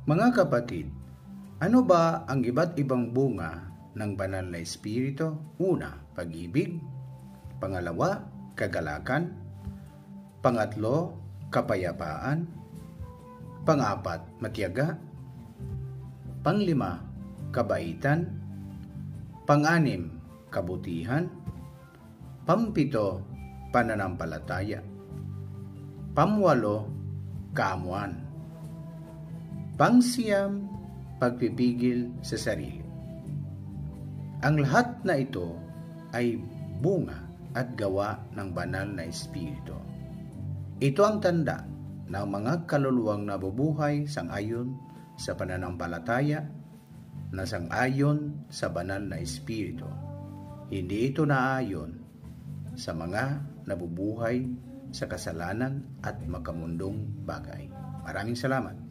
Mga kapatid, ano ba ang iba't ibang bunga ng banal na espiritu? Una, pag-ibig. Pangalawa, kagalakan. Pangatlo, kapayapaan. Pang-apat, matiyaga. Panglima, kabaitan. Pang-anim, kabutihan. Pampito, pananampalataya. Pamwalo, kaamuan. Pangsiyam, pagpipigil sa sarili. Ang lahat na ito ay bunga at gawa ng banal na espiritu. Ito ang tanda ng mga kaluluwang nabubuhay sang-ayon sa pananampalataya na sang-ayon sa banal na espiritu. Hindi ito naayon sa mga nabubuhay sa kasalanan at makamundong bagay. Maraming salamat.